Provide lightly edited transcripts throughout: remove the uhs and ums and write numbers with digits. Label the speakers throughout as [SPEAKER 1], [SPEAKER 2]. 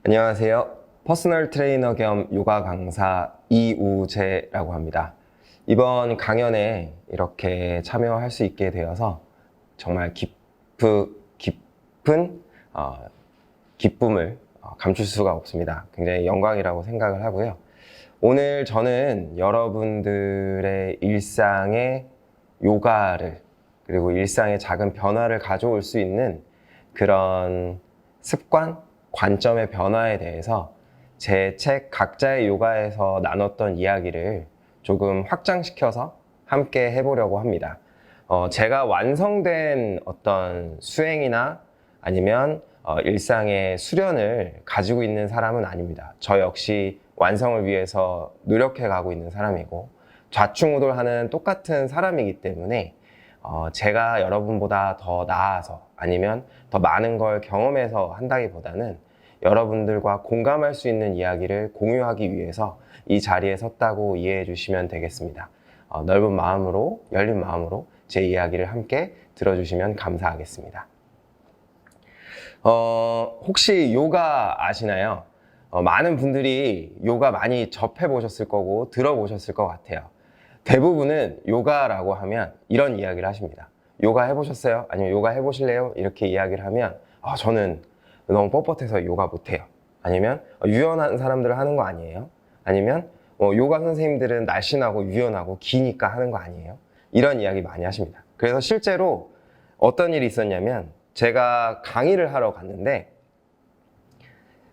[SPEAKER 1] 안녕하세요. 퍼스널 트레이너 겸 요가 강사 이우재라고 합니다. 이번 강연에 이렇게 참여할 수 있게 되어서 정말 깊은 기쁨을 감출 수가 없습니다. 굉장히 영광이라고 생각을 하고요. 오늘 저는 여러분들의 일상에 요가를 그리고 일상의 작은 변화를 가져올 수 있는 그런 습관, 관점의 변화에 대해서 제 책 각자의 요가에서 나눴던 이야기를 조금 확장시켜서 함께 해보려고 합니다. 제가 완성된 어떤 수행이나 아니면 일상의 수련을 가지고 있는 사람은 아닙니다. 저 역시 완성을 위해서 노력해 가고 있는 사람이고 좌충우돌하는 똑같은 사람이기 때문에 제가 여러분보다 더 나아서 아니면 더 많은 걸 경험해서 한다기보다는 여러분들과 공감할 수 있는 이야기를 공유하기 위해서 이 자리에 섰다고 이해해 주시면 되겠습니다. 넓은 마음으로, 열린 마음으로 제 이야기를 함께 들어주시면 감사하겠습니다. 혹시 요가 아시나요? 많은 분들이 요가 많이 접해 보셨을 거고 들어보셨을 것 같아요. 대부분은 요가라고 하면 이런 이야기를 하십니다. 요가 해보셨어요? 아니면 요가 해보실래요? 이렇게 이야기를 하면 저는 너무 뻣뻣해서 요가 못해요. 아니면 유연한 사람들은 하는 거 아니에요? 아니면 요가 선생님들은 날씬하고 유연하고 기니까 하는 거 아니에요? 이런 이야기 많이 하십니다. 그래서 실제로 어떤 일이 있었냐면 제가 강의를 하러 갔는데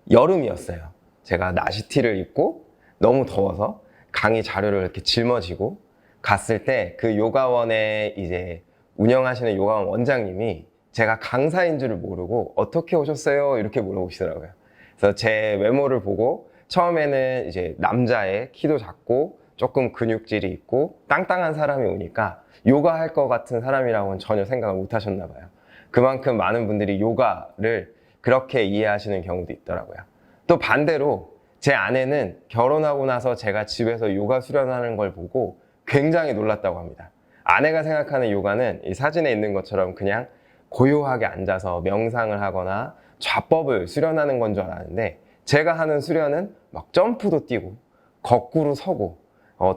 [SPEAKER 1] 여름이었어요. 제가 나시티를 입고 너무 더워서 강의 자료를 이렇게 짊어지고 갔을 때 그 요가원에 이제 운영하시는 요가원 원장님이 제가 강사인 줄을 모르고 어떻게 오셨어요? 이렇게 물어보시더라고요. 그래서 제 외모를 보고 처음에는 이제 남자의 키도 작고 조금 근육질이 있고 땅땅한 사람이 오니까 요가 할 것 같은 사람이라고는 전혀 생각을 못 하셨나 봐요. 그만큼 많은 분들이 요가를 그렇게 이해하시는 경우도 있더라고요. 또 반대로 제 아내는 결혼하고 나서 제가 집에서 요가 수련하는 걸 보고 굉장히 놀랐다고 합니다. 아내가 생각하는 요가는 이 사진에 있는 것처럼 그냥 고요하게 앉아서 명상을 하거나 좌법을 수련하는 건 줄 알았는데 제가 하는 수련은 막 점프도 뛰고 거꾸로 서고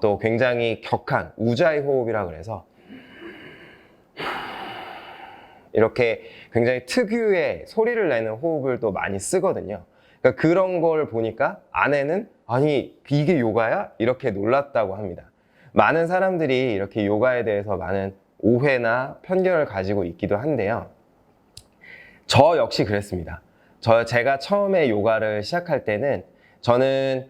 [SPEAKER 1] 또 굉장히 격한 우자이 호흡이라 그래서 이렇게 굉장히 특유의 소리를 내는 호흡을 또 많이 쓰거든요. 그러니까 그런 걸 보니까 아내는 아니 이게 요가야? 이렇게 놀랐다고 합니다. 많은 사람들이 이렇게 요가에 대해서 많은 오해나 편견을 가지고 있기도 한데요. 저 역시 그랬습니다. 제가 처음에 요가를 시작할 때는 저는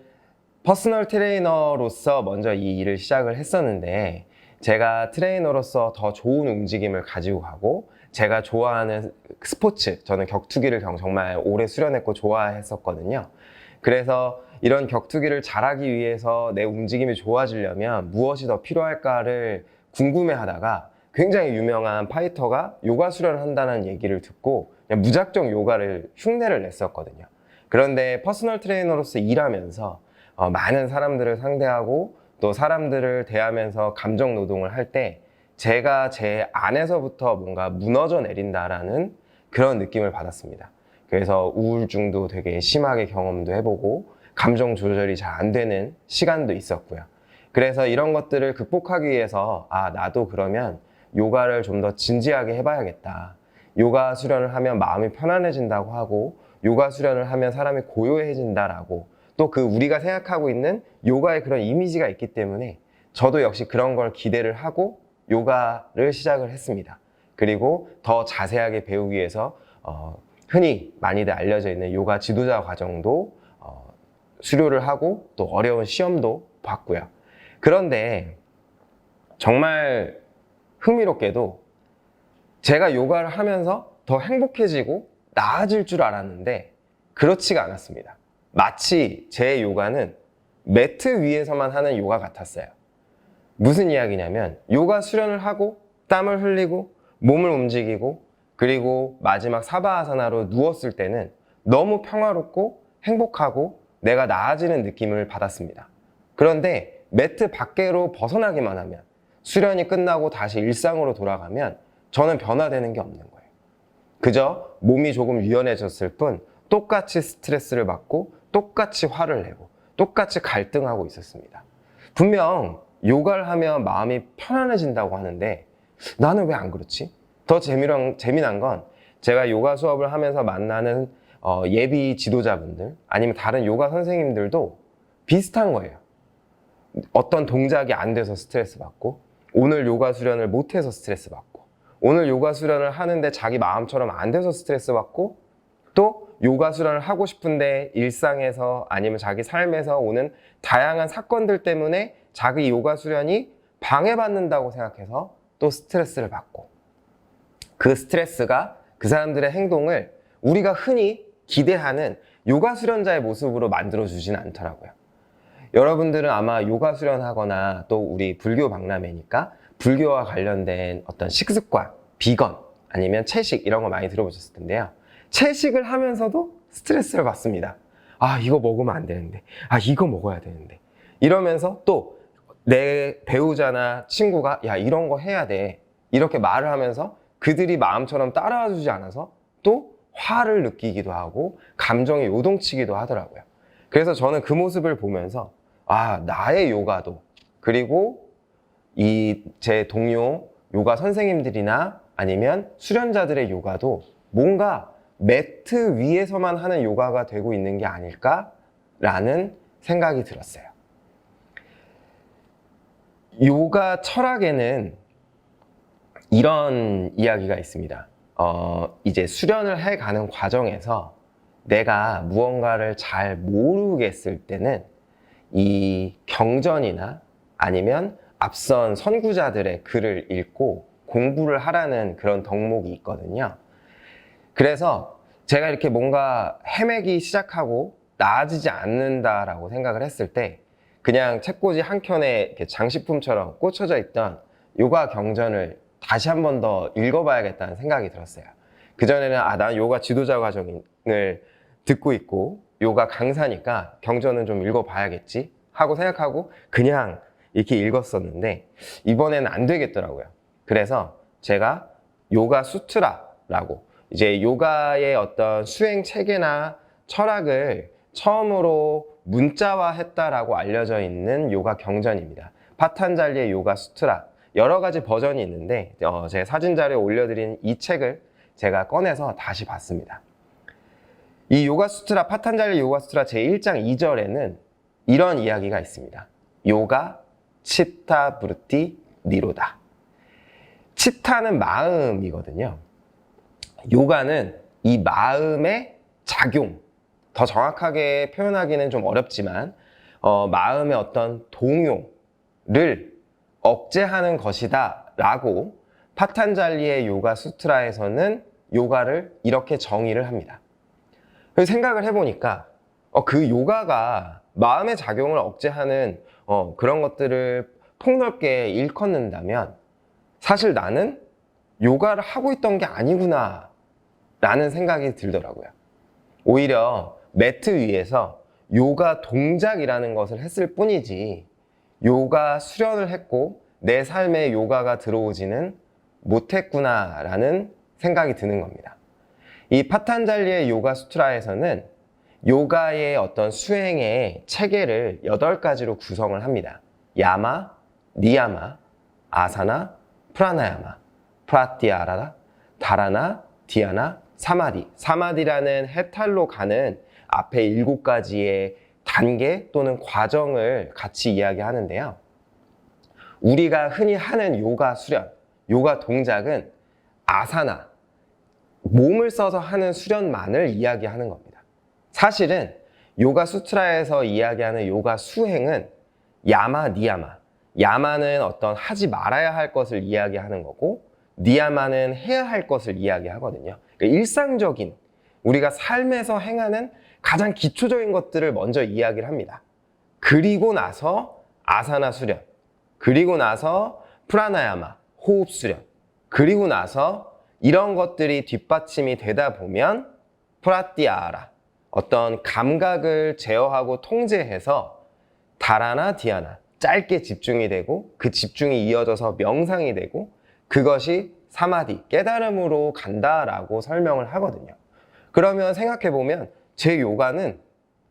[SPEAKER 1] 퍼스널 트레이너로서 먼저 이 일을 시작을 했었는데 제가 트레이너로서 더 좋은 움직임을 가지고 가고 제가 좋아하는 스포츠, 저는 격투기를 정말 오래 수련했고 좋아했었거든요. 그래서 이런 격투기를 잘하기 위해서 내 움직임이 좋아지려면 무엇이 더 필요할까를 궁금해하다가 굉장히 유명한 파이터가 요가 수련을 한다는 얘기를 듣고 그냥 무작정 요가를 흉내를 냈었거든요. 그런데 퍼스널 트레이너로서 일하면서 많은 사람들을 상대하고 또 사람들을 대하면서 감정 노동을 할 때 제가 제 안에서부터 뭔가 무너져 내린다라는 그런 느낌을 받았습니다. 그래서 우울증도 되게 심하게 경험도 해보고 감정 조절이 잘 안 되는 시간도 있었고요. 그래서 이런 것들을 극복하기 위해서 나도 그러면 요가를 좀 더 진지하게 해봐야겠다. 요가 수련을 하면 마음이 편안해진다고 하고 요가 수련을 하면 사람이 고요해진다라고 또 그 우리가 생각하고 있는 요가의 그런 이미지가 있기 때문에 저도 역시 그런 걸 기대를 하고 요가를 시작을 했습니다. 그리고 더 자세하게 배우기 위해서 흔히 많이들 알려져 있는 요가 지도자 과정도 수료를 하고 또 어려운 시험도 봤고요. 그런데 정말 흥미롭게도 제가 요가를 하면서 더 행복해지고 나아질 줄 알았는데 그렇지가 않았습니다. 마치 제 요가는 매트 위에서만 하는 요가 같았어요. 무슨 이야기냐면 요가 수련을 하고 땀을 흘리고 몸을 움직이고 그리고 마지막 사바아사나로 누웠을 때는 너무 평화롭고 행복하고 내가 나아지는 느낌을 받았습니다. 그런데 매트 밖으로 벗어나기만 하면 수련이 끝나고 다시 일상으로 돌아가면 저는 변화되는 게 없는 거예요. 그저 몸이 조금 유연해졌을 뿐 똑같이 스트레스를 받고 똑같이 화를 내고 똑같이 갈등하고 있었습니다. 분명 요가를 하면 마음이 편안해진다고 하는데 나는 왜 안 그렇지? 더 재미난 건 제가 요가 수업을 하면서 만나는 예비 지도자분들 아니면 다른 요가 선생님들도 비슷한 거예요. 어떤 동작이 안 돼서 스트레스 받고, 오늘 요가 수련을 못해서 스트레스 받고, 오늘 요가 수련을 하는데 자기 마음처럼 안 돼서 스트레스 받고, 또 요가 수련을 하고 싶은데 일상에서 아니면 자기 삶에서 오는 다양한 사건들 때문에 자기 요가 수련이 방해받는다고 생각해서 또 스트레스를 받고, 그 스트레스가 그 사람들의 행동을 우리가 흔히 기대하는 요가 수련자의 모습으로 만들어주진 않더라고요. 여러분들은 아마 요가 수련하거나 또 우리 불교 박람회니까 불교와 관련된 어떤 식습관, 비건 아니면 채식 이런 거 많이 들어보셨을 텐데요. 채식을 하면서도 스트레스를 받습니다. 아, 이거 먹으면 안 되는데, 아, 이거 먹어야 되는데, 이러면서 또 내 배우자나 친구가 야, 이런 거 해야 돼 이렇게 말을 하면서 그들이 마음처럼 따라와 주지 않아서 또 화를 느끼기도 하고 감정이 요동치기도 하더라고요. 그래서 저는 그 모습을 보면서 아, 나의 요가도, 그리고 제 동료 요가 선생님들이나 아니면 수련자들의 요가도 뭔가 매트 위에서만 하는 요가가 되고 있는 게 아닐까라는 생각이 들었어요. 요가 철학에는 이런 이야기가 있습니다. 이제 수련을 해가는 과정에서 내가 무언가를 잘 모르겠을 때는 이 경전이나 아니면 앞선 선구자들의 글을 읽고 공부를 하라는 그런 덕목이 있거든요. 그래서 제가 이렇게 뭔가 헤매기 시작하고 나아지지 않는다라고 생각을 했을 때 그냥 책꽂이 한 켠에 이렇게 장식품처럼 꽂혀져 있던 요가 경전을 다시 한 번 더 읽어봐야겠다는 생각이 들었어요. 그전에는 난 요가 지도자 과정을 듣고 있고 요가 강사니까 경전은 좀 읽어봐야겠지 하고 생각하고 그냥 이렇게 읽었었는데 이번에는 안 되겠더라고요. 그래서 제가 요가 수트라라고 이제 요가의 어떤 수행 체계나 철학을 처음으로 문자화했다라고 알려져 있는 요가 경전입니다. 파탄잘리의 요가 수트라, 여러 가지 버전이 있는데 제 사진 자료에 올려드린 이 책을 제가 꺼내서 다시 봤습니다. 이 요가 수트라, 파탄잘리 요가 수트라 제1장 2절에는 이런 이야기가 있습니다. 요가 치타 브루티 니로다. 치타는 마음이거든요. 요가는 이 마음의 작용, 더 정확하게 표현하기는 좀 어렵지만 마음의 어떤 동요를 억제하는 것이다 라고 파탄잘리의 요가 수트라에서는 요가를 이렇게 정의를 합니다. 생각을 해보니까 그 요가가 마음의 작용을 억제하는 그런 것들을 폭넓게 일컫는다면 사실 나는 요가를 하고 있던 게 아니구나 라는 생각이 들더라고요. 오히려 매트 위에서 요가 동작이라는 것을 했을 뿐이지 요가 수련을 했고 내 삶에 요가가 들어오지는 못했구나 라는 생각이 드는 겁니다. 이 파탄잘리의 요가 수트라에서는 요가의 어떤 수행의 체계를 8가지로 구성을 합니다. 야마, 니야마, 아사나, 프라나야마, 프라티아라라, 다라나, 디아나, 사마디. 사마디라는 해탈로 가는 앞에 7가지의 단계 또는 과정을 같이 이야기하는데요. 우리가 흔히 하는 요가 수련, 요가 동작은 아사나, 몸을 써서 하는 수련만을 이야기하는 겁니다. 사실은 요가 수트라에서 이야기하는 요가 수행은 야마, 니야마. 야마는 어떤 하지 말아야 할 것을 이야기하는 거고 니야마는 해야 할 것을 이야기하거든요. 그러니까 일상적인 우리가 삶에서 행하는 가장 기초적인 것들을 먼저 이야기를 합니다. 그리고 나서 아사나 수련, 그리고 나서 프라나야마, 호흡 수련, 그리고 나서 이런 것들이 뒷받침이 되다 보면 프라티아라, 어떤 감각을 제어하고 통제해서 다라나 디아나, 짧게 집중이 되고 그 집중이 이어져서 명상이 되고 그것이 사마디, 깨달음으로 간다라고 설명을 하거든요. 그러면 생각해보면 제 요가는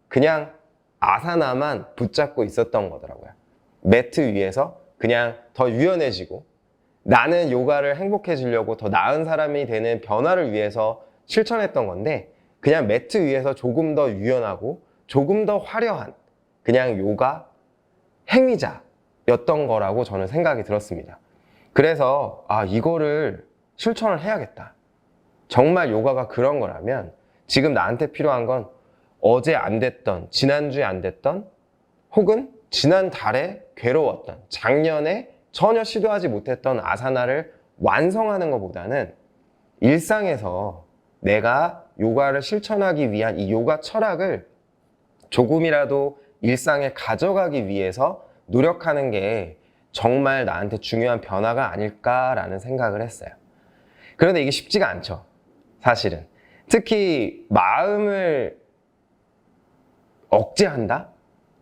[SPEAKER 1] 그냥 아사나만 붙잡고 있었던 거더라고요. 매트 위에서 그냥 더 유연해지고 나는 요가를 행복해지려고 더 나은 사람이 되는 변화를 위해서 실천했던 건데 그냥 매트 위에서 조금 더 유연하고 조금 더 화려한 그냥 요가 행위자였던 거라고 저는 생각이 들었습니다. 그래서 이거를 실천을 해야겠다. 정말 요가가 그런 거라면 지금 나한테 필요한 건 어제 안 됐던, 지난주에 안 됐던, 혹은 지난달에 괴로웠던, 작년에 전혀 시도하지 못했던 아사나를 완성하는 것보다는 일상에서 내가 요가를 실천하기 위한 이 요가 철학을 조금이라도 일상에 가져가기 위해서 노력하는 게 정말 나한테 중요한 변화가 아닐까라는 생각을 했어요. 그런데 이게 쉽지가 않죠. 사실은. 특히 마음을 억제한다?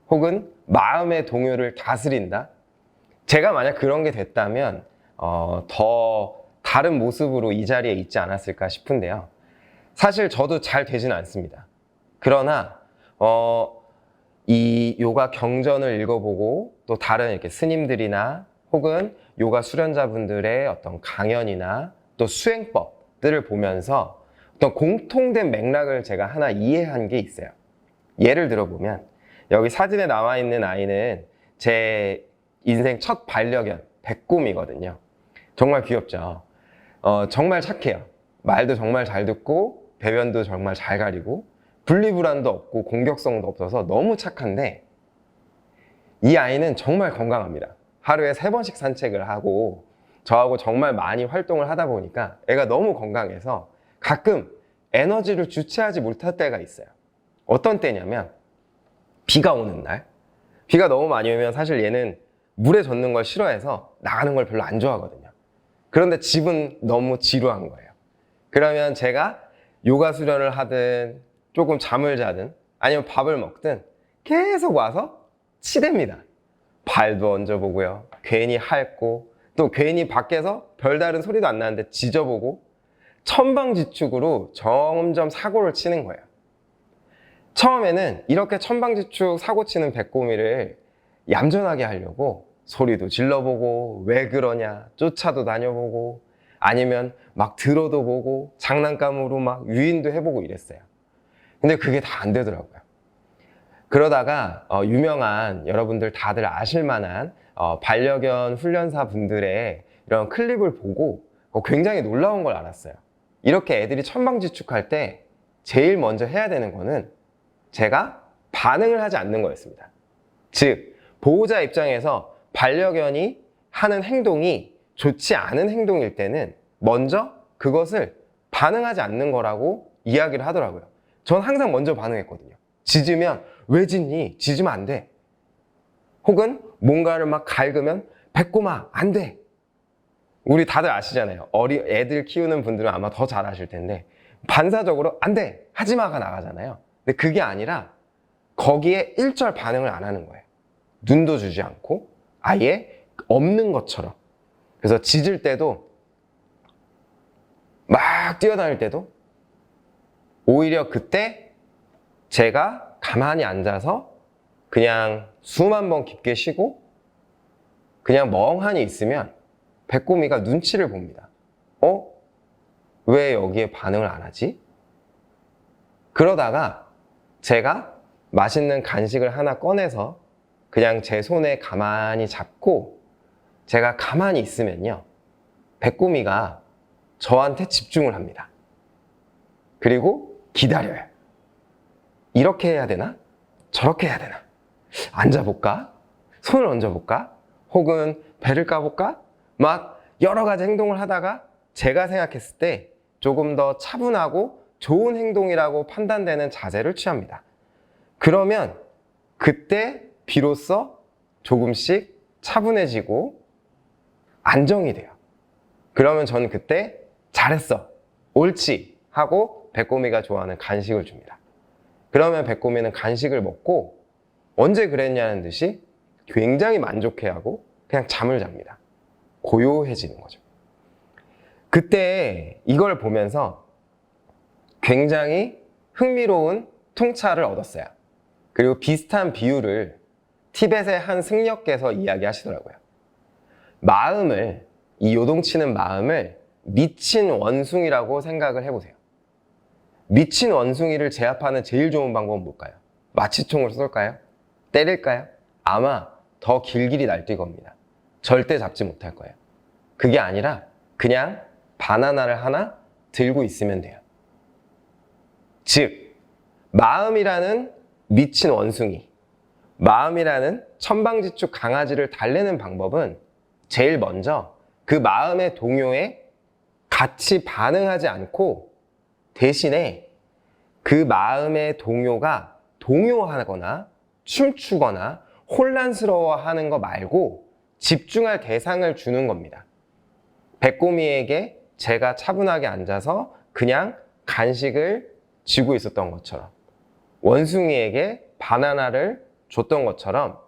[SPEAKER 1] 혹은 마음의 동요를 다스린다? 제가 만약 그런 게 됐다면 더 다른 모습으로 이 자리에 있지 않았을까 싶은데요. 사실 저도 잘 되지는 않습니다. 그러나 이 요가 경전을 읽어보고 또 다른 이렇게 스님들이나 혹은 요가 수련자분들의 어떤 강연이나 또 수행법들을 보면서 어떤 공통된 맥락을 제가 하나 이해한 게 있어요. 예를 들어보면 여기 사진에 나와 있는 아이는 제 인생 첫 반려견 백곰이거든요. 정말 귀엽죠. 정말 착해요. 말도 정말 잘 듣고 배변도 정말 잘 가리고 분리불안도 없고 공격성도 없어서 너무 착한데 이 아이는 정말 건강합니다. 하루에 3번씩 산책을 하고 저하고 정말 많이 활동을 하다 보니까 애가 너무 건강해서 가끔 에너지를 주체하지 못할 때가 있어요. 어떤 때냐면 비가 오는 날, 비가 너무 많이 오면 사실 얘는 물에 젖는 걸 싫어해서 나가는 걸 별로 안 좋아하거든요. 그런데 집은 너무 지루한 거예요. 그러면 제가 요가 수련을 하든 조금 잠을 자든 아니면 밥을 먹든 계속 와서 치댑니다. 발도 얹어보고요. 괜히 핥고 또 괜히 밖에서 별다른 소리도 안 나는데 지져보고 천방지축으로 점점 사고를 치는 거예요. 처음에는 이렇게 천방지축 사고 치는 백곰이를 얌전하게 하려고 소리도 질러보고 왜 그러냐 쫓아도 다녀보고 아니면 막 들어도 보고 장난감으로 막 유인도 해보고 이랬어요. 근데 그게 다 안 되더라고요. 그러다가 유명한 여러분들 다들 아실 만한 반려견 훈련사 분들의 이런 클립을 보고 굉장히 놀라운 걸 알았어요. 이렇게 애들이 천방지축할 때 제일 먼저 해야 되는 거는 제가 반응을 하지 않는 거였습니다. 즉 보호자 입장에서 반려견이 하는 행동이 좋지 않은 행동일 때는 먼저 그것을 반응하지 않는 거라고 이야기를 하더라고요. 전 항상 먼저 반응했거든요. 짖으면 왜 짖니? 짖으면 안 돼. 혹은 뭔가를 막 갈그면 백곰아 안 돼. 우리 다들 아시잖아요. 애들 키우는 분들은 아마 더 잘 아실 텐데 반사적으로 안 돼! 하지마가 나가잖아요. 근데 그게 아니라 거기에 일절 반응을 안 하는 거예요. 눈도 주지 않고 아예 없는 것처럼. 그래서 짖을 때도 막 뛰어다닐 때도 오히려 그때 제가 가만히 앉아서 그냥 숨 한 번 깊게 쉬고 그냥 멍하니 있으면 백곰이가 눈치를 봅니다. 왜 여기에 반응을 안 하지? 그러다가 제가 맛있는 간식을 하나 꺼내서 그냥 제 손에 가만히 잡고 제가 가만히 있으면요. 백곰이가 저한테 집중을 합니다. 그리고 기다려요. 이렇게 해야 되나? 저렇게 해야 되나? 앉아볼까? 손을 얹어볼까? 혹은 배를 까볼까? 막 여러 가지 행동을 하다가 제가 생각했을 때 조금 더 차분하고 좋은 행동이라고 판단되는 자세를 취합니다. 그러면 그때 비로소 조금씩 차분해지고 안정이 돼요. 그러면 저는 그때 잘했어, 옳지 하고 백곰이가 좋아하는 간식을 줍니다. 그러면 백곰이는 간식을 먹고 언제 그랬냐는 듯이 굉장히 만족해하고 그냥 잠을 잡니다. 고요해지는 거죠. 그때 이걸 보면서 굉장히 흥미로운 통찰을 얻었어요. 그리고 비슷한 비유를 티벳의 한 승려께서 이야기하시더라고요. 이 요동치는 마음을 미친 원숭이라고 생각을 해보세요. 미친 원숭이를 제압하는 제일 좋은 방법은 뭘까요? 마취총을 쏠까요? 때릴까요? 아마 더 길길이 날뛸 겁니다. 절대 잡지 못할 거예요. 그게 아니라 그냥 바나나를 하나 들고 있으면 돼요. 즉, 마음이라는 미친 원숭이, 마음이라는 천방지축 강아지를 달래는 방법은 제일 먼저 그 마음의 동요에 같이 반응하지 않고 대신에 그 마음의 동요가 동요하거나 춤추거나 혼란스러워하는 거 말고 집중할 대상을 주는 겁니다. 백곰이에게 제가 차분하게 앉아서 그냥 간식을 쥐고 있었던 것처럼, 원숭이에게 바나나를 줬던 것처럼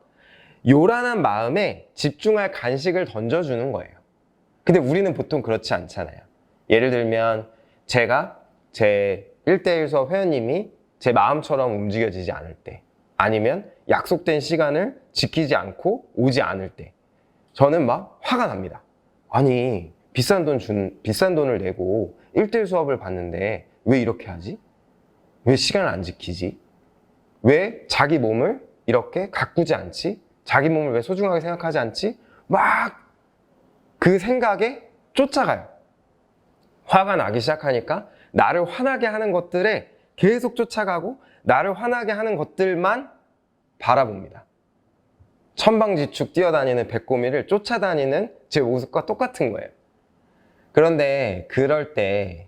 [SPEAKER 1] 요란한 마음에 집중할 간식을 던져주는 거예요. 근데 우리는 보통 그렇지 않잖아요. 예를 들면 제가 제 1대1 수업 회원님이 제 마음처럼 움직여지지 않을 때, 아니면 약속된 시간을 지키지 않고 오지 않을 때 저는 막 화가 납니다. 아니, 비싼 돈을 내고 1대1 수업을 받는데 왜 이렇게 하지? 왜 시간을 안 지키지? 왜 자기 몸을 이렇게 가꾸지 않지? 자기 몸을 왜 소중하게 생각하지 않지? 막 그 생각에 쫓아가요. 화가 나기 시작하니까 나를 화나게 하는 것들에 계속 쫓아가고 나를 화나게 하는 것들만 바라봅니다. 천방지축 뛰어다니는 백곰이를 쫓아다니는 제 모습과 똑같은 거예요. 그런데 그럴 때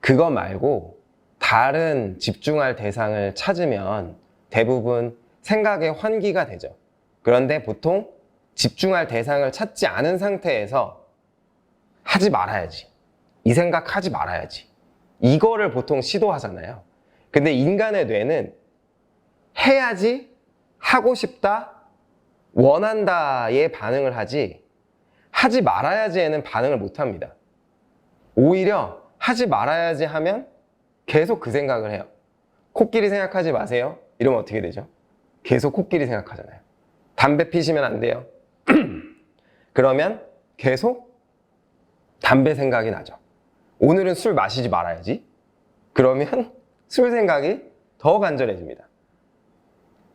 [SPEAKER 1] 그거 말고 다른 집중할 대상을 찾으면 대부분 생각의 환기가 되죠. 그런데 보통 집중할 대상을 찾지 않은 상태에서 하지 말아야지, 이 생각 하지 말아야지, 이거를 보통 시도하잖아요. 근데 인간의 뇌는 해야지, 하고 싶다, 원한다에 반응을 하지, 하지 말아야지에는 반응을 못 합니다. 오히려 하지 말아야지 하면 계속 그 생각을 해요. 코끼리 생각하지 마세요. 이러면 어떻게 되죠? 계속 코끼리 생각하잖아요. 담배 피시면 안 돼요. 그러면 계속 담배 생각이 나죠. 오늘은 술 마시지 말아야지. 그러면 술 생각이 더 간절해집니다.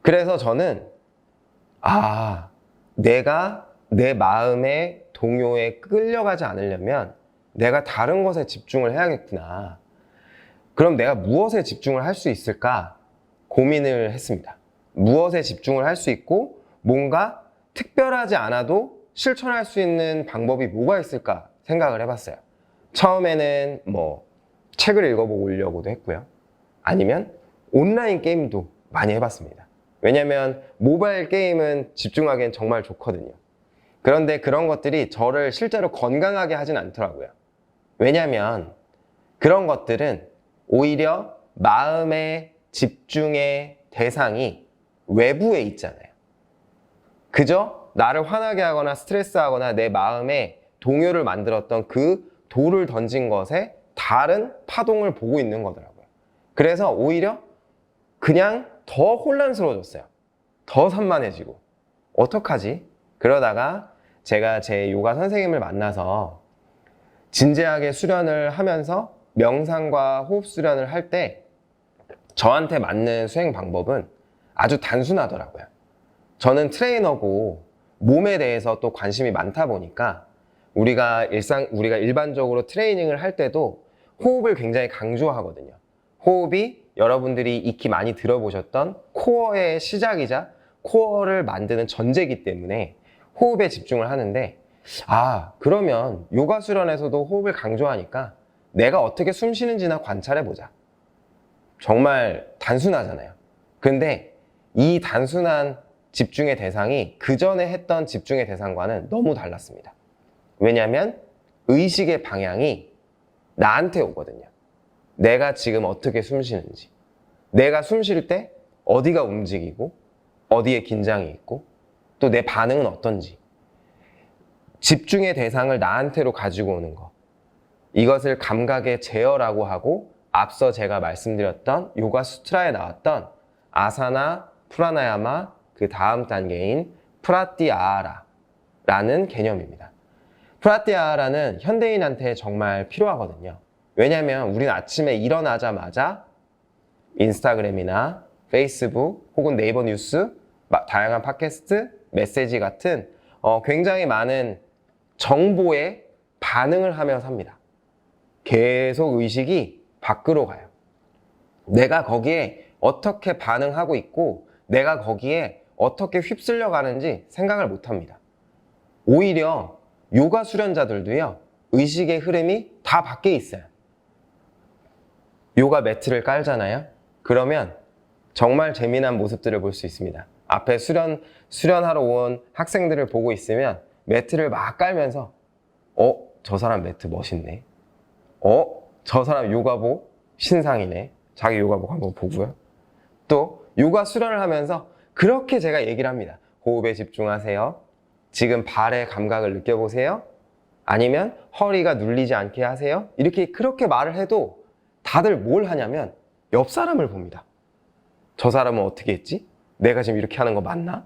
[SPEAKER 1] 그래서 저는 내가 내 마음의 동요에 끌려가지 않으려면 내가 다른 것에 집중을 해야겠구나. 그럼 내가 무엇에 집중을 할 수 있을까 고민을 했습니다. 무엇에 집중을 할 수 있고 뭔가 특별하지 않아도 실천할 수 있는 방법이 뭐가 있을까 생각을 해봤어요. 처음에는 책을 읽어보려고도 했고요. 아니면 온라인 게임도 많이 해봤습니다. 왜냐면 모바일 게임은 집중하기엔 정말 좋거든요. 그런데 그런 것들이 저를 실제로 건강하게 하진 않더라고요. 왜냐면 그런 것들은 오히려 마음의 집중의 대상이 외부에 있잖아요. 그저 나를 화나게 하거나 스트레스하거나 내 마음에 동요를 만들었던 그 돌을 던진 것에 다른 파동을 보고 있는 거더라고요. 그래서 오히려 그냥 더 혼란스러워졌어요. 더 산만해지고. 어떡하지? 그러다가 제가 제 요가 선생님을 만나서 진지하게 수련을 하면서 명상과 호흡 수련을 할 때 저한테 맞는 수행 방법은 아주 단순하더라고요. 저는 트레이너고 몸에 대해서 또 관심이 많다 보니까 우리가 일반적으로 트레이닝을 할 때도 호흡을 굉장히 강조하거든요. 호흡이 여러분들이 익히 많이 들어보셨던 코어의 시작이자 코어를 만드는 전제이기 때문에 호흡에 집중을 하는데, 그러면 요가 수련에서도 호흡을 강조하니까 내가 어떻게 숨 쉬는지나 관찰해보자. 정말 단순하잖아요. 근데 이 단순한 집중의 대상이 그 전에 했던 집중의 대상과는 너무 달랐습니다. 왜냐하면 의식의 방향이 나한테 오거든요. 내가 지금 어떻게 숨 쉬는지, 내가 숨 쉴 때 어디가 움직이고 어디에 긴장이 있고 또 내 반응은 어떤지, 집중의 대상을 나한테로 가지고 오는 것, 이것을 감각의 제어라고 하고 앞서 제가 말씀드렸던 요가 수트라에 나왔던 아사나, 프라나야마, 그 다음 단계인 프라티아하라라는 개념입니다. 프라티아하라는 현대인한테 정말 필요하거든요. 왜냐하면 우리는 아침에 일어나자마자 인스타그램이나 페이스북 혹은 네이버 뉴스, 다양한 팟캐스트, 메시지 같은 굉장히 많은 정보에 반응을 하며 삽니다. 계속 의식이 밖으로 가요. 내가 거기에 어떻게 반응하고 있고 내가 거기에 어떻게 휩쓸려 가는지 생각을 못 합니다. 오히려 요가 수련자들도요, 의식의 흐름이 다 밖에 있어요. 요가 매트를 깔잖아요. 그러면 정말 재미난 모습들을 볼 수 있습니다. 앞에 수련하러 온 학생들을 보고 있으면 매트를 막 깔면서 저 사람 매트 멋있네. 저 사람 요가복 신상이네. 자기 요가복 한번 보고요. 또 요가 수련을 하면서 그렇게 제가 얘기를 합니다. 호흡에 집중하세요. 지금 발의 감각을 느껴보세요. 아니면 허리가 눌리지 않게 하세요. 이렇게 그렇게 말을 해도 다들 뭘 하냐면 옆 사람을 봅니다. 저 사람은 어떻게 했지? 내가 지금 이렇게 하는 거 맞나?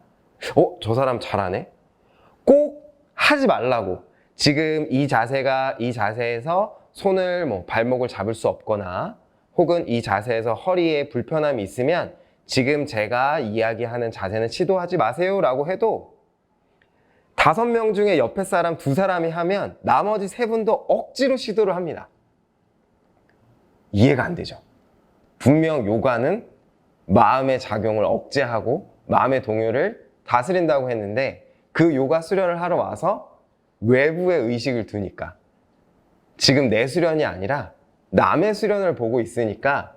[SPEAKER 1] 저 사람 잘하네? 꼭 하지 말라고. 지금 이 자세에서 손을 발목을 잡을 수 없거나 혹은 이 자세에서 허리에 불편함이 있으면 지금 제가 이야기하는 자세는 시도하지 마세요 라고 해도 5명 중에 옆에 사람 2사람이 하면 나머지 3분도 억지로 시도를 합니다. 이해가 안 되죠. 분명 요가는 마음의 작용을 억제하고 마음의 동요를 다스린다고 했는데 그 요가 수련을 하러 와서 외부의 의식을 두니까 지금 내 수련이 아니라 남의 수련을 보고 있으니까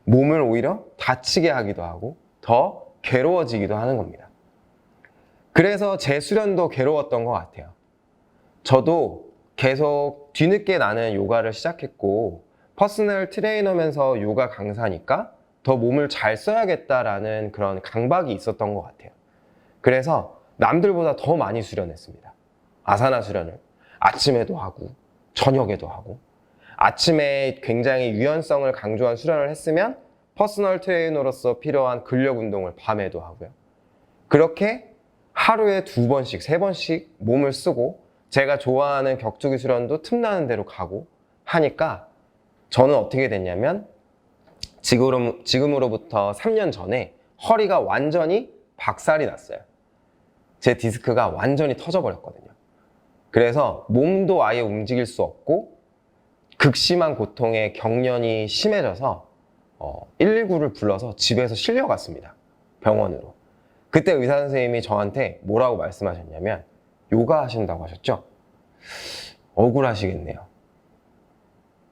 [SPEAKER 1] 몸을 오히려 다치게 하기도 하고 더 괴로워지기도 하는 겁니다. 그래서 제 수련도 괴로웠던 것 같아요. 저도 계속 뒤늦게 나는 요가를 시작했고 퍼스널 트레이너면서 요가 강사니까 더 몸을 잘 써야겠다라는 그런 강박이 있었던 것 같아요. 그래서 남들보다 더 많이 수련했습니다. 아사나 수련을 아침에도 하고 저녁에도 하고 아침에 굉장히 유연성을 강조한 수련을 했으면 퍼스널 트레이너로서 필요한 근력 운동을 밤에도 하고요. 그렇게 하루에 2번씩, 3번씩 몸을 쓰고 제가 좋아하는 격투기 수련도 틈나는 대로 가고 하니까 저는 어떻게 됐냐면 지금으로부터 3년 전에 허리가 완전히 박살이 났어요. 제 디스크가 완전히 터져버렸거든요. 그래서 몸도 아예 움직일 수 없고 극심한 고통에 경련이 심해져서 119를 불러서 집에서 실려갔습니다. 병원으로. 그때 의사 선생님이 저한테 뭐라고 말씀하셨냐면 요가 하신다고 하셨죠? 억울하시겠네요.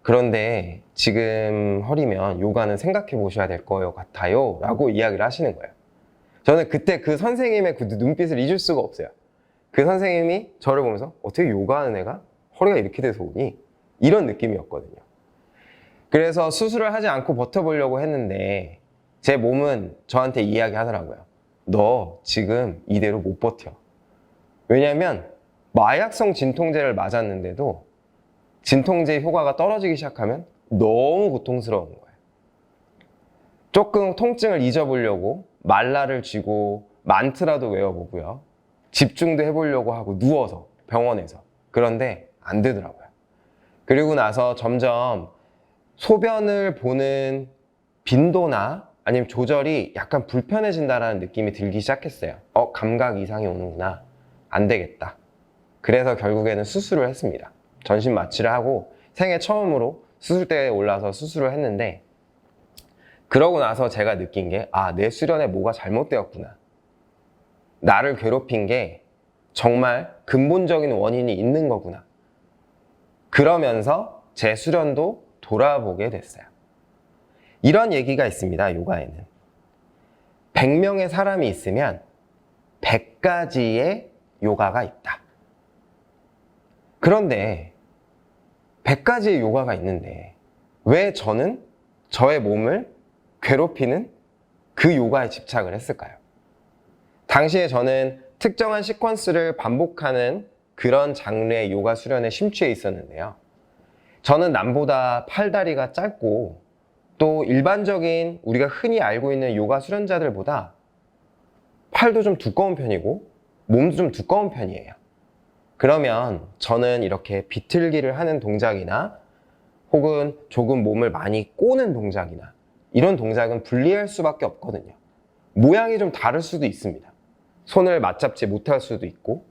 [SPEAKER 1] 그런데 지금 허리면 요가는 생각해 보셔야 될 것 같아요 라고 이야기를 하시는 거예요. 저는 그때 그 선생님의 그 눈빛을 잊을 수가 없어요. 그 선생님이 저를 보면서 어떻게 요가하는 애가 허리가 이렇게 돼서 오니? 이런 느낌이었거든요. 그래서 수술을 하지 않고 버텨보려고 했는데 제 몸은 저한테 이야기하더라고요. 너 지금 이대로 못 버텨. 왜냐면 마약성 진통제를 맞았는데도 진통제 효과가 떨어지기 시작하면 너무 고통스러운 거예요. 조금 통증을 잊어보려고 말라를 쥐고 만트라도 외워보고요. 집중도 해보려고 하고 누워서 병원에서. 그런데 안 되더라고요. 그리고 나서 점점 소변을 보는 빈도나 아니면 조절이 약간 불편해진다는 느낌이 들기 시작했어요. 감각 이상이 오는구나. 안 되겠다. 그래서 결국에는 수술을 했습니다. 전신 마취를 하고 생애 처음으로 수술대에 올라서 수술을 했는데 그러고 나서 제가 느낀 게 내 수련에 뭐가 잘못되었구나. 나를 괴롭힌 게 정말 근본적인 원인이 있는 거구나. 그러면서 제 수련도 돌아보게 됐어요. 이런 얘기가 있습니다. 요가에는 100명의 사람이 있으면 100가지의 요가가 있다. 그런데 100가지의 요가가 있는데 왜 저는 저의 몸을 괴롭히는 그 요가에 집착을 했을까요? 당시에 저는 특정한 시퀀스를 반복하는 그런 장르의 요가 수련에 심취해 있었는데요. 저는 남보다 팔다리가 짧고 또 일반적인 우리가 흔히 알고 있는 요가 수련자들보다 팔도 좀 두꺼운 편이고 몸도 좀 두꺼운 편이에요. 그러면 저는 이렇게 비틀기를 하는 동작이나 혹은 조금 몸을 많이 꼬는 동작이나 이런 동작은 분리할 수밖에 없거든요. 모양이 좀 다를 수도 있습니다. 손을 맞잡지 못할 수도 있고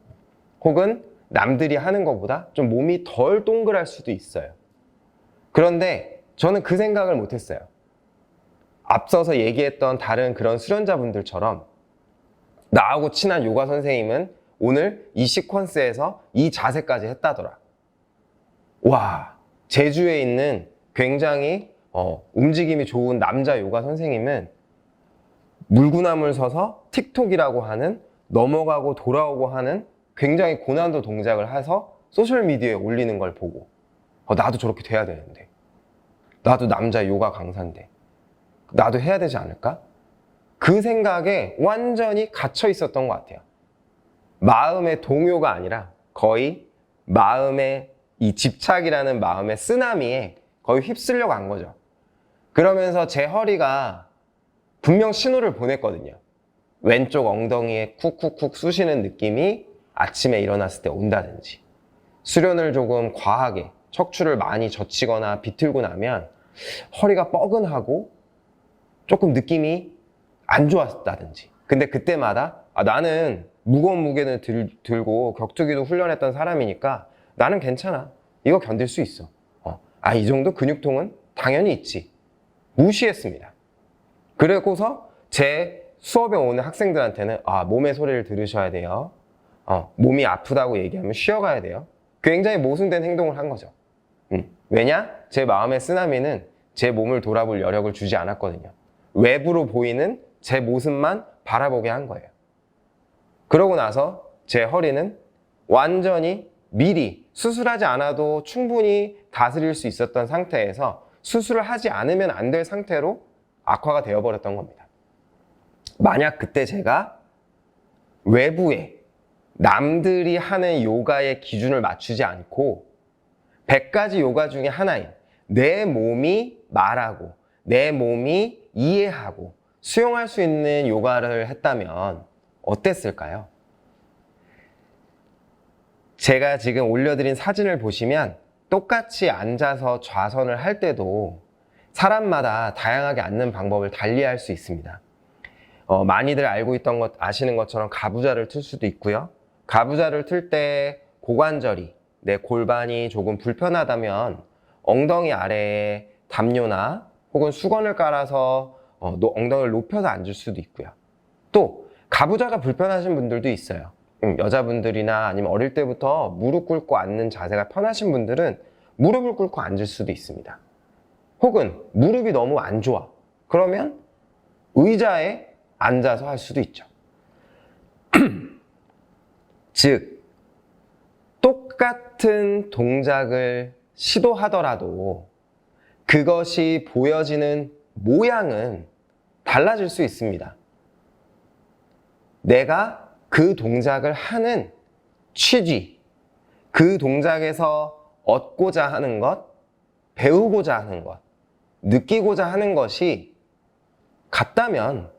[SPEAKER 1] 혹은 남들이 하는 것보다 좀 몸이 덜 동그랄 수도 있어요. 그런데 저는 그 생각을 못했어요. 앞서서 얘기했던 다른 그런 수련자분들처럼 나하고 친한 요가 선생님은 오늘 이 시퀀스에서 이 자세까지 했다더라. 와, 제주에 있는 굉장히 움직임이 좋은 남자 요가 선생님은 물구나물 서서 틱톡이라고 하는 넘어가고 돌아오고 하는 굉장히 고난도 동작을 해서 소셜미디어에 올리는 걸 보고 나도 저렇게 돼야 되는데, 나도 남자 요가 강사인데 나도 해야 되지 않을까? 그 생각에 완전히 갇혀 있었던 것 같아요. 마음의 동요가 아니라 거의 마음의 이 집착이라는 마음의 쓰나미에 거의 휩쓸려 간 거죠. 그러면서 제 허리가 분명 신호를 보냈거든요. 왼쪽 엉덩이에 쿡쿡쿡 쑤시는 느낌이 아침에 일어났을 때 온다든지, 수련을 조금 과하게 척추를 많이 젖히거나 비틀고 나면 허리가 뻐근하고 조금 느낌이 안 좋았다든지. 근데 그때마다 나는 무거운 무게를 들고 격투기도 훈련했던 사람이니까 나는 괜찮아, 이거 견딜 수 있어, 이 정도 근육통은 당연히 있지, 무시했습니다. 그리고서 제 수업에 오는 학생들한테는 몸의 소리를 들으셔야 돼요, 몸이 아프다고 얘기하면 쉬어가야 돼요. 굉장히 모순된 행동을 한 거죠. 왜냐? 제 마음의 쓰나미는 제 몸을 돌아볼 여력을 주지 않았거든요. 외부로 보이는 제 모습만 바라보게 한 거예요. 그러고 나서 제 허리는 완전히 미리 수술하지 않아도 충분히 다스릴 수 있었던 상태에서 수술을 하지 않으면 안 될 상태로 악화가 되어버렸던 겁니다. 만약 그때 제가 외부에 남들이 하는 요가의 기준을 맞추지 않고 100가지 요가 중에 하나인 내 몸이 말하고 내 몸이 이해하고 수용할 수 있는 요가를 했다면 어땠을까요? 제가 지금 올려드린 사진을 보시면 똑같이 앉아서 좌선을 할 때도 사람마다 다양하게 앉는 방법을 달리할 수 있습니다. 많이들 알고 있던 것, 아시는 것처럼 가부좌를 틀 수도 있고요. 가부좌를 틀 때 고관절이, 내 골반이 조금 불편하다면 엉덩이 아래에 담요나 혹은 수건을 깔아서 엉덩이를 높여서 앉을 수도 있고요. 또 가부좌가 불편하신 분들도 있어요. 여자분들이나 아니면 어릴 때부터 무릎 꿇고 앉는 자세가 편하신 분들은 무릎을 꿇고 앉을 수도 있습니다. 혹은 무릎이 너무 안 좋아, 그러면 의자에 앉아서 할 수도 있죠. 즉, 똑같은 동작을 시도하더라도 그것이 보여지는 모양은 달라질 수 있습니다. 내가 그 동작을 하는 취지, 그 동작에서 얻고자 하는 것, 배우고자 하는 것, 느끼고자 하는 것이 같다면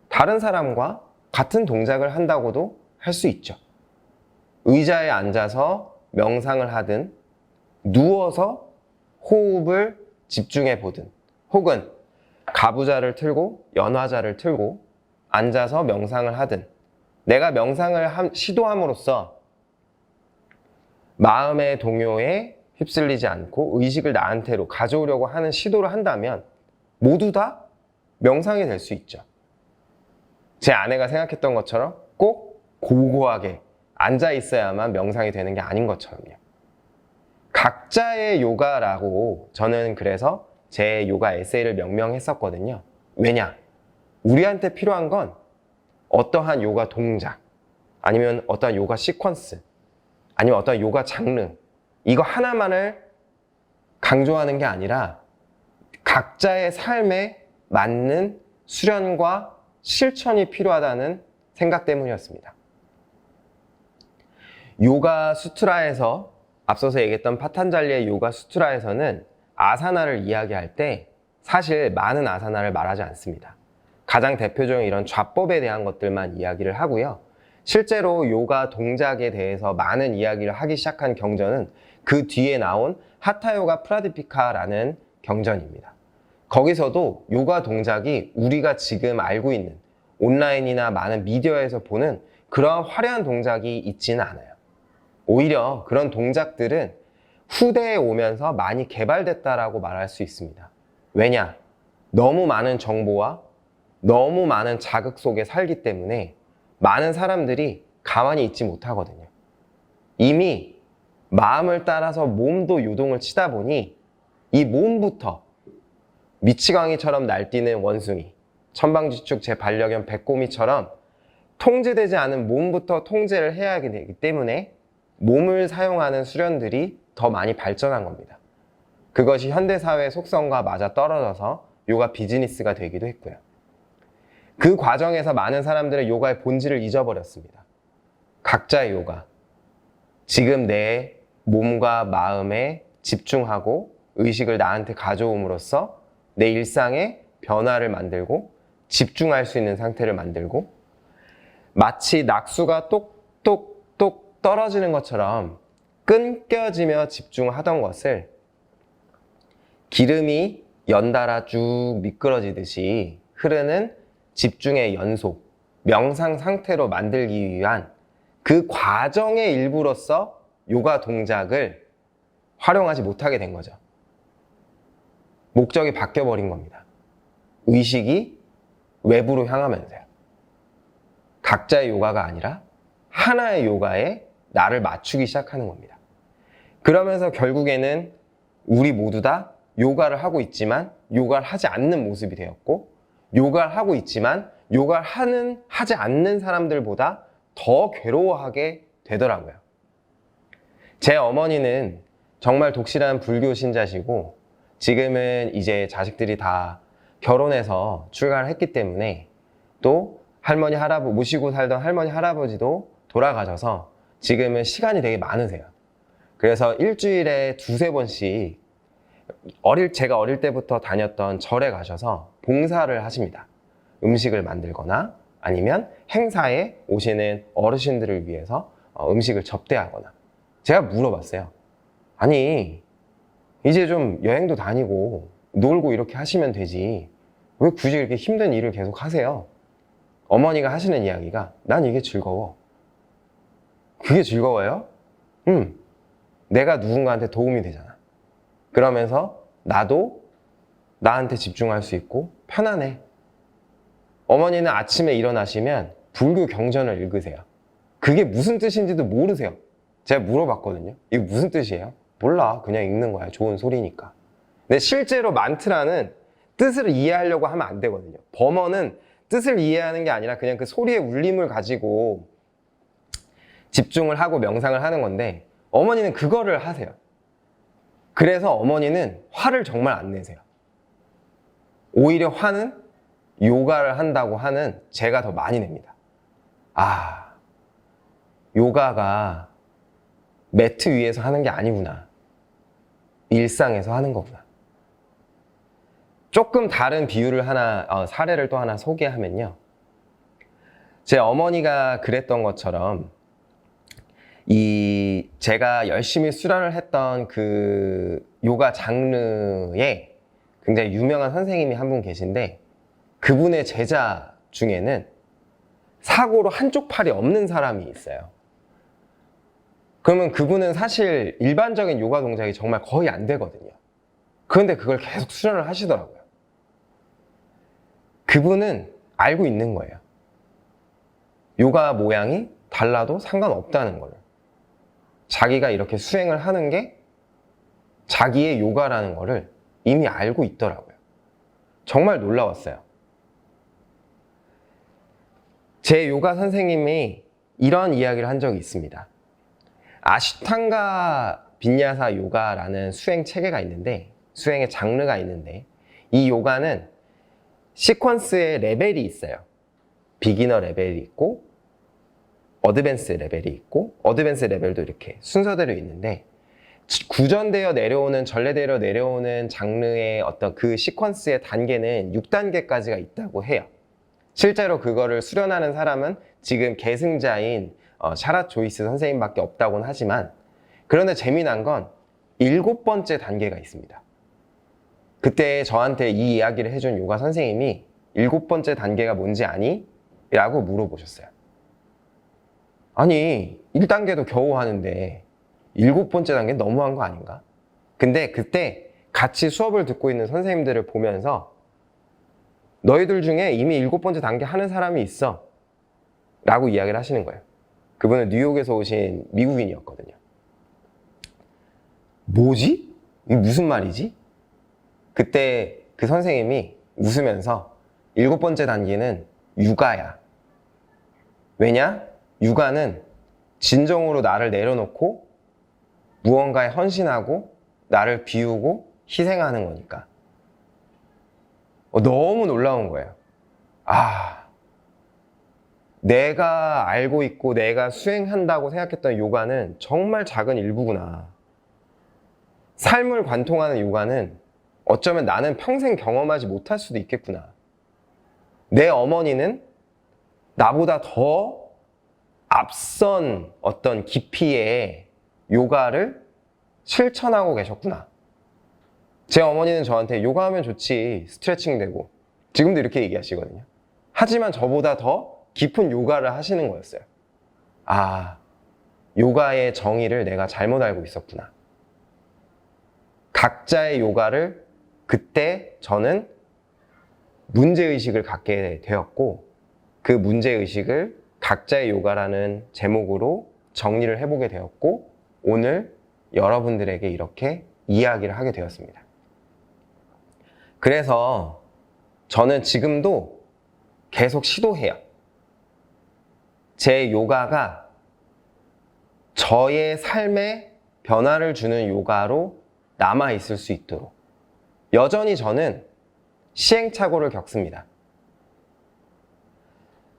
[SPEAKER 1] 다른 사람과 같은 동작을 한다고도 할 수 있죠. 의자에 앉아서 명상을 하든 누워서 호흡을 집중해 보든 혹은 가부좌를 틀고 연화좌를 틀고 앉아서 명상을 하든 내가 명상을 시도함으로써 마음의 동요에 휩쓸리지 않고 의식을 나한테로 가져오려고 하는 시도를 한다면 모두 다 명상이 될 수 있죠. 제 아내가 생각했던 것처럼 꼭 고고하게 앉아 있어야만 명상이 되는 게 아닌 것처럼요. 각자의 요가라고 저는 그래서 제 요가 에세이를 명명했었거든요. 왜냐? 우리한테 필요한 건 어떠한 요가 동작, 아니면 어떠한 요가 시퀀스, 아니면 어떠한 요가 장르, 이거 하나만을 강조하는 게 아니라 각자의 삶에 맞는 수련과 실천이 필요하다는 생각 때문이었습니다. 요가 수트라에서 앞서서 얘기했던 파탄잘리의 요가 수트라에서는 아사나를 이야기할 때 사실 많은 아사나를 말하지 않습니다. 가장 대표적인 이런 좌법에 대한 것들만 이야기를 하고요. 실제로 요가 동작에 대해서 많은 이야기를 하기 시작한 경전은 그 뒤에 나온 하타요가 프라디피카라는 경전입니다. 거기서도 요가 동작이 우리가 지금 알고 있는 온라인이나 많은 미디어에서 보는 그러한 화려한 동작이 있지는 않아요. 오히려 그런 동작들은 후대에 오면서 많이 개발됐다라고 말할 수 있습니다. 왜냐? 너무 많은 정보와 너무 많은 자극 속에 살기 때문에 많은 사람들이 가만히 있지 못하거든요. 이미 마음을 따라서 몸도 요동을 치다 보니 이 몸부터 미치광이처럼 날뛰는 원숭이, 천방지축 제 반려견 백곰이처럼 통제되지 않은 몸부터 통제를 해야 되기 때문에 몸을 사용하는 수련들이 더 많이 발전한 겁니다. 그것이 현대사회의 속성과 맞아 떨어져서 요가 비즈니스가 되기도 했고요. 그 과정에서 많은 사람들은 요가의 본질을 잊어버렸습니다. 각자의 요가. 지금 내 몸과 마음에 집중하고 의식을 나한테 가져옴으로써 내 일상에 변화를 만들고 집중할 수 있는 상태를 만들고 마치 낙수가 똑똑똑 떨어지는 것처럼 끊겨지며 집중하던 것을 기름이 연달아 쭉 미끄러지듯이 흐르는 집중의 연속, 명상 상태로 만들기 위한 그 과정의 일부로서 요가 동작을 활용하지 못하게 된 거죠. 목적이 바뀌어버린 겁니다. 의식이 외부로 향하면서요. 각자의 요가가 아니라 하나의 요가에 나를 맞추기 시작하는 겁니다. 그러면서 결국에는 우리 모두 다 요가를 하고 있지만 요가를 하지 않는 모습이 되었고, 요가를 하고 있지만 요가를 하지 않는 사람들보다 더 괴로워하게 되더라고요. 제 어머니는 정말 독실한 불교 신자시고 지금은 이제 자식들이 다 결혼해서 출가를 했기 때문에 또 할머니 할아버지 모시고 살던 할머니 할아버지도 돌아가셔서 지금은 시간이 되게 많으세요. 그래서 일주일에 두세 번씩 제가 어릴 때부터 다녔던 절에 가셔서 봉사를 하십니다. 음식을 만들거나 아니면 행사에 오시는 어르신들을 위해서 음식을 접대하거나. 제가 물어봤어요. 아니, 이제 좀 여행도 다니고 놀고 이렇게 하시면 되지 왜 굳이 이렇게 힘든 일을 계속 하세요? 어머니가 하시는 이야기가 난 이게 즐거워. 그게 즐거워요? 내가 누군가한테 도움이 되잖아. 그러면서 나도 나한테 집중할 수 있고 편안해. 어머니는 아침에 일어나시면 불교 경전을 읽으세요. 그게 무슨 뜻인지도 모르세요. 제가 물어봤거든요. 이거 무슨 뜻이에요? 몰라. 그냥 읽는 거야. 좋은 소리니까. 근데 실제로 만트라는 뜻을 이해하려고 하면 안 되거든요. 범어는 뜻을 이해하는 게 아니라 그냥 그 소리의 울림을 가지고 집중을 하고 명상을 하는 건데 어머니는 그거를 하세요. 그래서 어머니는 화를 정말 안 내세요. 오히려 화는 요가를 한다고 하는 제가 더 많이 냅니다. 아, 요가가 매트 위에서 하는 게 아니구나. 일상에서 하는 거구나. 조금 다른 비유를 사례를 또 하나 소개하면요. 제 어머니가 그랬던 것처럼 제가 열심히 수련을 했던 그 요가 장르에 굉장히 유명한 선생님이 한 분 계신데 그분의 제자 중에는 사고로 한쪽 팔이 없는 사람이 있어요. 그러면 그분은 사실 일반적인 요가 동작이 정말 거의 안 되거든요. 그런데 그걸 계속 수련을 하시더라고요. 그분은 알고 있는 거예요. 요가 모양이 달라도 상관없다는 걸. 자기가 이렇게 수행을 하는 게 자기의 요가라는 거를 이미 알고 있더라고요. 정말 놀라웠어요. 제 요가 선생님이 이런 이야기를 한 적이 있습니다. 아시탄가 빈야사 요가라는 수행 체계가 있는데, 수행의 장르가 있는데, 이 요가는 시퀀스의 레벨이 있어요. 비기너 레벨이 있고 어드밴스 레벨이 있고 어드밴스 레벨도 이렇게 순서대로 있는데 구전되어 내려오는, 전래되어 내려오는 장르의 어떤 그 시퀀스의 단계는 6단계까지가 있다고 해요. 실제로 그거를 수련하는 사람은 지금 계승자인 샤랏 조이스 선생님밖에 없다고는 하지만, 그런데 재미난 건 7번째 단계가 있습니다. 그때 저한테 이 이야기를 해준 요가 선생님이 7번째 단계가 뭔지 아니? 라고 물어보셨어요. 아니, 1단계도 겨우 하는데 7번째 단계는 너무한 거 아닌가? 근데 그때 같이 수업을 듣고 있는 선생님들을 보면서 너희들 중에 이미 7번째 단계 하는 사람이 있어 라고 이야기를 하시는 거예요. 그분은 뉴욕에서 오신 미국인이었거든요. 뭐지? 이게 무슨 말이지? 그때 그 선생님이 웃으면서 7번째 단계는 육아야. 왜냐? 육아는 진정으로 나를 내려놓고 무언가에 헌신하고 나를 비우고 희생하는 거니까. 너무 놀라운 거예요. 아, 내가 알고 있고 내가 수행한다고 생각했던 요가는 정말 작은 일부구나. 삶을 관통하는 요가는 어쩌면 나는 평생 경험하지 못할 수도 있겠구나. 내 어머니는 나보다 더 앞선 어떤 깊이의 요가를 실천하고 계셨구나. 제 어머니는 저한테 요가하면 좋지, 스트레칭 되고. 지금도 이렇게 얘기하시거든요. 하지만 저보다 더 깊은 요가를 하시는 거였어요. 아, 요가의 정의를 내가 잘못 알고 있었구나. 각자의 요가를 그때 저는 문제의식을 갖게 되었고, 그 문제의식을 각자의 요가라는 제목으로 정리를 해보게 되었고, 오늘 여러분들에게 이렇게 이야기를 하게 되었습니다. 그래서 저는 지금도 계속 시도해요. 제 요가가 저의 삶에 변화를 주는 요가로 남아있을 수 있도록 여전히 저는 시행착오를 겪습니다.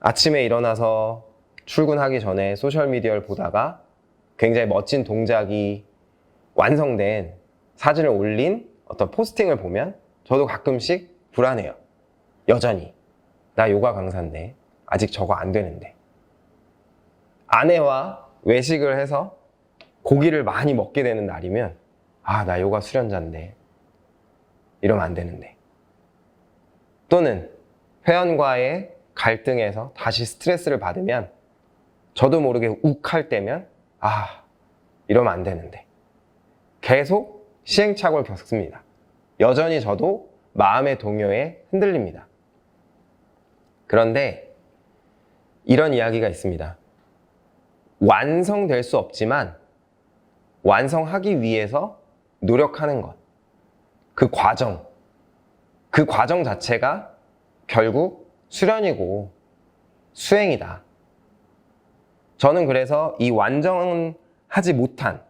[SPEAKER 1] 아침에 일어나서 출근하기 전에 소셜미디어를 보다가 굉장히 멋진 동작이 완성된 사진을 올린 어떤 포스팅을 보면 저도 가끔씩 불안해요. 여전히. 나 요가 강사인데 아직 저거 안 되는데. 아내와 외식을 해서 고기를 많이 먹게 되는 날이면 아, 나 요가 수련자인데 이러면 안 되는데. 또는 회원과의 갈등에서 다시 스트레스를 받으면 저도 모르게 욱할 때면 아, 이러면 안 되는데. 계속 시행착오를 겪습니다. 여전히 저도 마음의 동요에 흔들립니다. 그런데 이런 이야기가 있습니다. 완성될 수 없지만 완성하기 위해서 노력하는 것. 그 과정 자체가 결국 수련이고 수행이다. 저는 그래서 이 완전하지 못한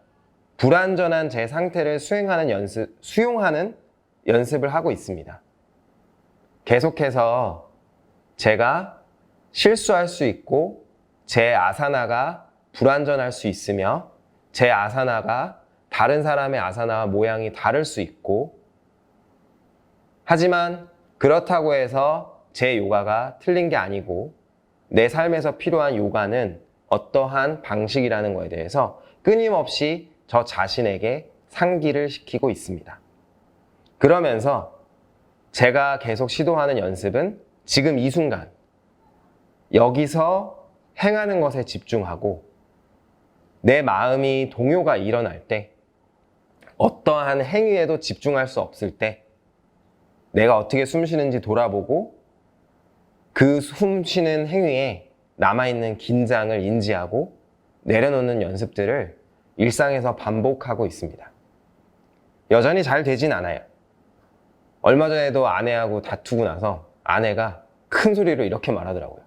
[SPEAKER 1] 불완전한 제 상태를 수용하는 연습을 하고 있습니다. 계속해서 제가 실수할 수 있고 제 아사나가 불완전할 수 있으며 제 아사나가 다른 사람의 아사나와 모양이 다를 수 있고, 하지만 그렇다고 해서 제 요가가 틀린 게 아니고 내 삶에서 필요한 요가는 어떠한 방식이라는 거에 대해서 끊임없이 저 자신에게 상기를 시키고 있습니다. 그러면서 제가 계속 시도하는 연습은 지금 이 순간 여기서 행하는 것에 집중하고 내 마음이 동요가 일어날 때 어떠한 행위에도 집중할 수 없을 때 내가 어떻게 숨 쉬는지 돌아보고 그 숨 쉬는 행위에 남아있는 긴장을 인지하고 내려놓는 연습들을 일상에서 반복하고 있습니다. 여전히 잘 되진 않아요. 얼마 전에도 아내하고 다투고 나서 아내가 큰 소리로 이렇게 말하더라고요.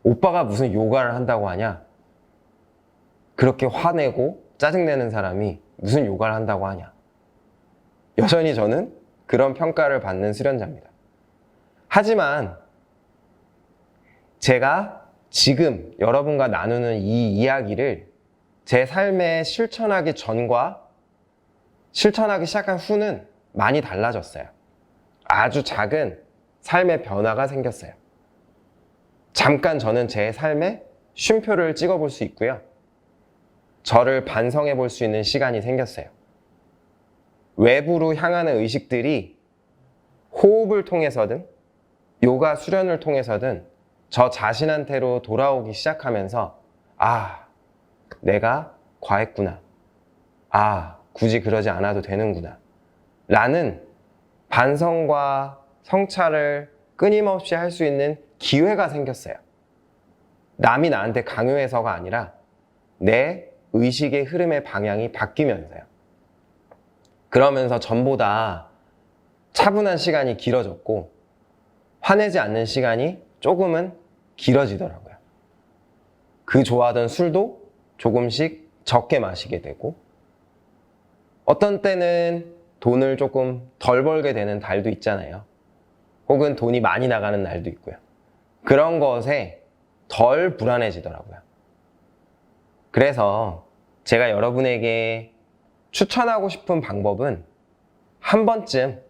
[SPEAKER 1] 오빠가 무슨 요가를 한다고 하냐? 그렇게 화내고 짜증내는 사람이 무슨 요가를 한다고 하냐? 여전히 저는 그런 평가를 받는 수련자입니다. 하지만 제가 지금 여러분과 나누는 이 이야기를 제 삶에 실천하기 전과 실천하기 시작한 후는 많이 달라졌어요. 아주 작은 삶의 변화가 생겼어요. 잠깐 저는 제 삶에 쉼표를 찍어볼 수 있고요. 저를 반성해 볼 수 있는 시간이 생겼어요. 외부로 향하는 의식들이 호흡을 통해서든 요가 수련을 통해서든 저 자신한테로 돌아오기 시작하면서 아, 내가 과했구나. 아, 굳이 그러지 않아도 되는구나. 라는 반성과 성찰을 끊임없이 할 수 있는 기회가 생겼어요. 남이 나한테 강요해서가 아니라 내 의식의 흐름의 방향이 바뀌면서요. 그러면서 전보다 차분한 시간이 길어졌고 화내지 않는 시간이 조금은 길어지더라고요. 그 좋아하던 술도 조금씩 적게 마시게 되고 어떤 때는 돈을 조금 덜 벌게 되는 달도 있잖아요. 혹은 돈이 많이 나가는 날도 있고요. 그런 것에 덜 불안해지더라고요. 그래서 제가 여러분에게 추천하고 싶은 방법은 한 번쯤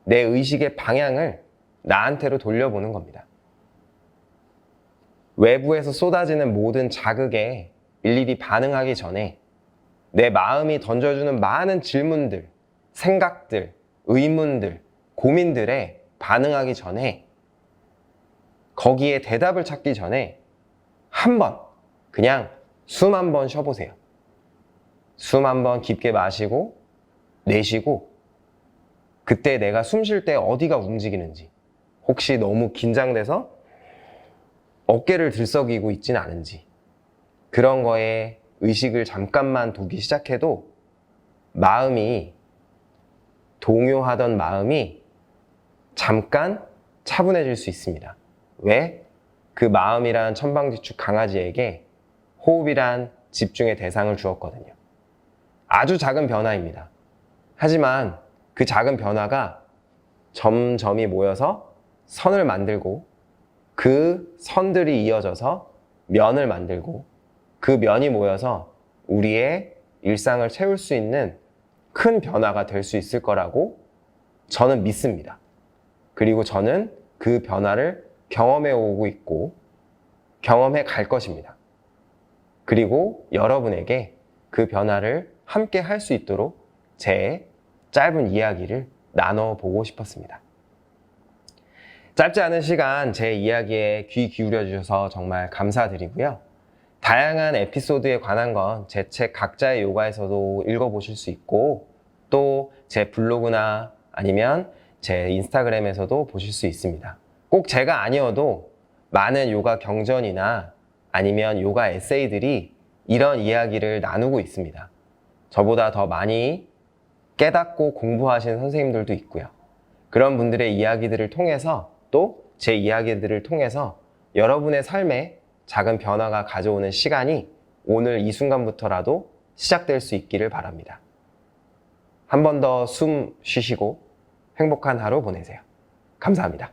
[SPEAKER 1] 내 의식의 방향을 나한테로 돌려보는 겁니다. 외부에서 쏟아지는 모든 자극에 일일이 반응하기 전에 내 마음이 던져주는 많은 질문들, 생각들, 의문들, 고민들에 반응하기 전에 거기에 대답을 찾기 전에 한번 그냥 숨 한 번 쉬어보세요. 숨 한 번 깊게 마시고 내쉬고 그때 내가 숨 쉴 때 어디가 움직이는지 혹시 너무 긴장돼서 어깨를 들썩이고 있진 않은지 그런 거에 의식을 잠깐만 두기 시작해도 동요하던 마음이 잠깐 차분해질 수 있습니다. 왜? 그 마음이란 천방지축 강아지에게 호흡이란 집중의 대상을 주었거든요. 아주 작은 변화입니다. 하지만 그 작은 변화가 점점이 모여서 선을 만들고 그 선들이 이어져서 면을 만들고 그 면이 모여서 우리의 일상을 채울 수 있는 큰 변화가 될 수 있을 거라고 저는 믿습니다. 그리고 저는 그 변화를 경험해 오고 있고 경험해 갈 것입니다. 그리고 여러분에게 그 변화를 함께 할 수 있도록 제 짧은 이야기를 나눠보고 싶었습니다. 짧지 않은 시간 제 이야기에 귀 기울여 주셔서 정말 감사드리고요. 다양한 에피소드에 관한 건 제 책 각자의 요가에서도 읽어보실 수 있고 또 제 블로그나 아니면 제 인스타그램에서도 보실 수 있습니다. 꼭 제가 아니어도 많은 요가 경전이나 아니면 요가 에세이들이 이런 이야기를 나누고 있습니다. 저보다 더 많이 깨닫고 공부하신 선생님들도 있고요. 그런 분들의 이야기들을 통해서 또 제 이야기들을 통해서 여러분의 삶에 작은 변화가 가져오는 시간이 오늘 이 순간부터라도 시작될 수 있기를 바랍니다. 한 번 더 숨 쉬시고 행복한 하루 보내세요. 감사합니다.